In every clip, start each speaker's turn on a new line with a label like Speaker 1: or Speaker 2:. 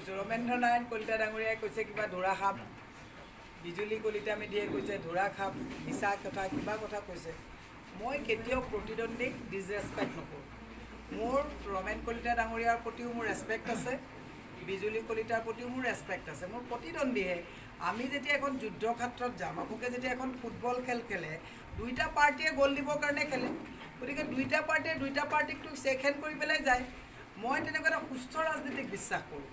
Speaker 1: কৈছোঁ ৰমেন্দ্ৰ নাৰায়ণ কলিতা ডাঙৰীয়াই কৈছে কিবা ধৰা খাপ, বিজুলী কলিতা মেধিয়ে কৈছে ধৰা খাপ, মিছা কথা কিবা কথা কৈছে। মই কেতিয়াও প্ৰতিদ্বন্দ্বীক ডিছৰেচপেক্ট নকৰোঁ। মোৰ ৰমেন কলিতা ডাঙৰীয়াৰ প্ৰতিও মোৰ ৰেচপেক্ট আছে, বিজুলী কলিতাৰ প্ৰতিও মোৰ ৰেচপেক্ট আছে। মোৰ প্ৰতিদ্বন্দ্বীয়ে আমি যেতিয়া এখন যুদ্ধক্ষেত্ৰত যাম, আপোনালোকে যেতিয়া এখন ফুটবল খেল খেলে, দুইটা পাৰ্টীয়ে গ'ল দিবৰ কাৰণে খেলে। গতিকে দুইটা পাৰ্টীয়ে দুইটা পাৰ্টীকটো চেক হেণ্ড কৰি পেলাই যায়। মই তেনেকুৱা এটা সুস্থ ৰাজনীতিক বিশ্বাস কৰোঁ।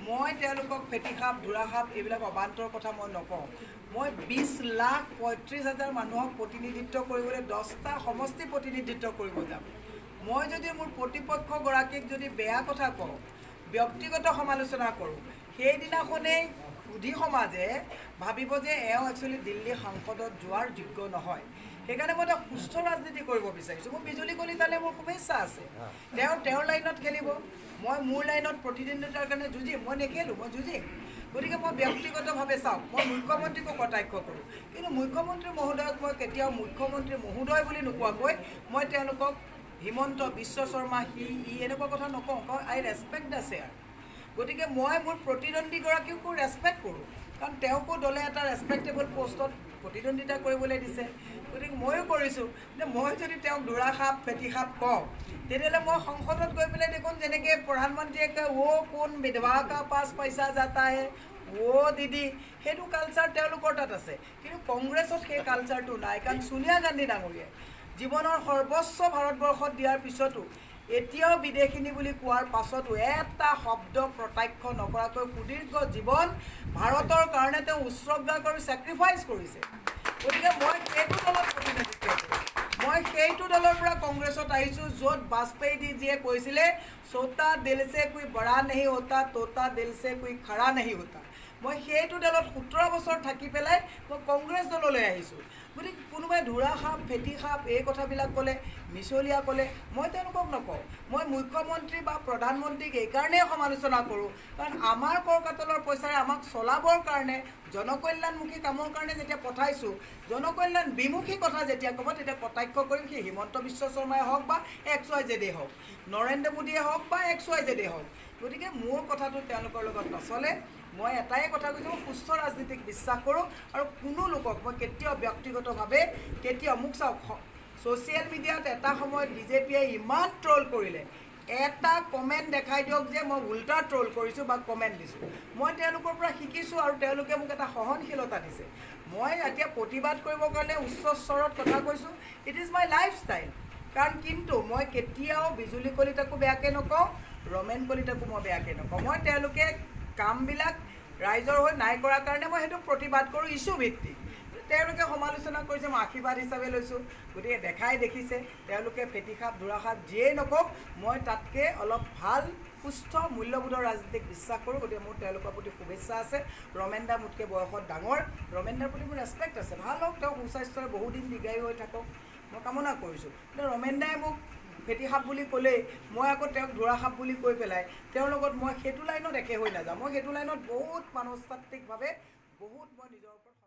Speaker 1: মই তেওঁলোকক ফেটিসাপ ধোৰাসাপ এইবিলাক অবান্তৰ কথা মই নকওঁ। মই 20,35,000 মানুহক প্ৰতিনিধিত্ব কৰিবলৈ 10টা সমষ্টি প্ৰতিনিধিত্ব কৰিব যাম। মই যদি মোৰ প্ৰতিপক্ষগৰাকীক যদি বেয়া কথা কওঁ, ব্যক্তিগত সমালোচনা কৰোঁ, সেইদিনাখনেই সুধী সমাজে ভাবিব যে এওঁ একচুৱেলি দিল্লী সাংসদত যোৱাৰ যোগ্য নহয়। সেইকাৰণে মই এটা সুস্থ ৰাজনীতি কৰিব বিচাৰিছোঁ। মোৰ বিজুলী কলিতালৈ মোৰ শুভেচ্ছা আছে, তেওঁৰ লাইনত খেলিব, মই মোৰ লাইনত প্ৰতিদ্বন্দ্বিতাৰ কাৰণে যুঁজিম। মই নেখেলোঁ, মই যুঁজিম। গতিকে মই ব্যক্তিগতভাৱে চাওক, মই মুখ্যমন্ত্ৰীকো কটাক্ষ কৰোঁ, কিন্তু মুখ্যমন্ত্ৰী মহোদয়ক মই কেতিয়াও মুখ্যমন্ত্ৰী মহোদয় বুলি নোকোৱাকৈ মই তেওঁলোকক হিমন্ত বিশ্ব শৰ্মা ই এনেকুৱা কথা নকওঁ, কাৰণ আই ৰেচপেক্ট দ্য চেয়াৰ। গতিকে মই মোৰ প্ৰতিদ্বন্দ্বীগৰাকীকো ৰেচপেক্ট কৰোঁ, কাৰণ তেওঁকো দলে এটা ৰেচপেক্টেবল পষ্টত প্ৰতিদ্বন্দ্বিতা কৰিবলৈ দিছে। গতিকে ময়ো কৰিছোঁ। যে মই যদি তেওঁক ধোৰাসাপ ফেটিসাপ কওঁ, তেতিয়াহ'লে মই সংসদত গৈ পেলাই দেখোন যেনেকৈ প্ৰধানমন্ত্ৰীয়ে কয় কোন বিধৱা কা পাছ পইচা যাতা হে দিদি, সেইটো কালচাৰ তেওঁলোকৰ তাত আছে। কিন্তু কংগ্ৰেছত সেই কালচাৰটো নাই, কাৰণ ছোনিয়া গান্ধী ডাঙৰীয়াই জীৱনৰ সৰ্বোচ্চ ভাৰতবৰ্ষত দিয়াৰ পিছতো এতিয়াও বিদেশিনী বুলি কোৱাৰ পাছতো এটা শব্দ প্ৰত্যাখ্য নকৰাকৈ সুদীৰ্ঘ জীৱন ভাৰতৰ কাৰণে তেওঁ উৎসৰ্গা কৰি ছেক্ৰিফাইচ কৰিছে। গতিকে মই সেইটো দলত প্ৰতিনিধিত্ব কৰোঁ। মই সেইটো দলৰ পৰা কংগ্ৰেছত আহিছোঁ, য'ত বাজপেয়ীজীয়ে কৈছিলে ছোটা দিল সে কোই বড়া নেহি হোতা, তোতা দিল সে কোই খৰা নেহি হোতা। মই সেইটো দলত 17 বছৰ থাকি পেলাই মই কংগ্ৰেছ দললৈ আহিছোঁ। গতিকে কোনোবাই ধোৰাসাপ ফেটিসাপ এই কথাবিলাক ক'লে, মিছলীয়া ক'লে, মই তেওঁলোকক নকওঁ। মই মুখ্যমন্ত্ৰী বা প্ৰধানমন্ত্ৰীক এইকাৰণেই সমালোচনা কৰোঁ, কাৰণ আমাৰ কৰকাতলৰ পইচাৰে আমাক চলাবৰ কাৰণে জনকল্যাণমুখী কামৰ কাৰণে যেতিয়া পঠাইছোঁ, জনকল্যাণ বিমুখী কথা যেতিয়া ক'ব তেতিয়া কটাক্ষ কৰিম। সেই হিমন্ত বিশ্ব শৰ্মাই হওক বা XYZ হওক, নৰেন্দ্ৰ মোদীয়ে হওক বা XYZ হওক। গতিকে মোৰ কথাটো তেওঁলোকৰ লগত নচলে। মই এটাই কথা কৈছোঁ, মই সুস্থ ৰাজনীতিক বিশ্বাস কৰোঁ, আৰু কোনো লোকক মই কেতিয়াও ব্যক্তিগতভাৱে কেতিয়াও মোক চাওক, ছ'চিয়েল মিডিয়াত এটা সময়ত বিজেপিয়ে ইমান ট্ৰল কৰিলে, এটা কমেণ্ট দেখাই দিয়ক যে মই উল্টা ট্ৰল কৰিছোঁ বা কমেণ্ট দিছোঁ। মই তেওঁলোকৰ পৰা শিকিছোঁ, আৰু তেওঁলোকে মোক এটা সহনশীলতা দিছে। মই এতিয়া প্ৰতিবাদ কৰিবৰ কাৰণে উচ্চ স্তৰত কথা কৈছোঁ, ইট ইজ মাই লাইফষ্টাইল। কাৰণ কিন্তু মই কেতিয়াও বিজুলী কলিতাকো বেয়াকৈ নকওঁ, ৰমেন কলিতাকো মই বেয়াকৈ নকওঁ। মই তেওঁলোকে কামবিলাক ৰাইজৰ হৈ নাই কৰাৰ কাৰণে মই সেইটো প্ৰতিবাদ কৰোঁ ইছ্যু ভিত্তিক। তেওঁলোকে সমালোচনা কৰিছে, মই আশীৰ্বাদ হিচাপে লৈছোঁ। গতিকে দেখাই দেখিছে, তেওঁলোকে ফেটিসাপ ধোৰাসাপ যিয়েই নকওক, মই তাতকৈ অলপ ভাল সুস্থ মূল্যবোধৰ ৰাজনীতিক বিশ্বাস কৰোঁ। গতিকে মোৰ তেওঁলোকৰ প্ৰতি শুভেচ্ছা আছে। ৰমেন দা মোতকৈ বয়সত ডাঙৰ, ৰমেন দাৰ প্ৰতি মোৰ ৰেচপেক্ট আছে। ভাল হওক, তেওঁ সুস্বাস্থ্যৰে বহুদিন দীৰ্ঘায়ু হৈ থাকক, মই কামনা কৰিছোঁ। কিন্তু ৰমেন দাই মোক ফেটিসাপ বুলি ক'লেই মই আকৌ তেওঁক ধোৰাসাপ বুলি কৈ পেলাই তেওঁৰ লগত মই সেইটো লাইনত একে হৈ নাযাওঁ। মই সেইটো লাইনত বহুত মনস্তাত্ত্বিকভাৱে বহুত মই নিজৰ ওপৰত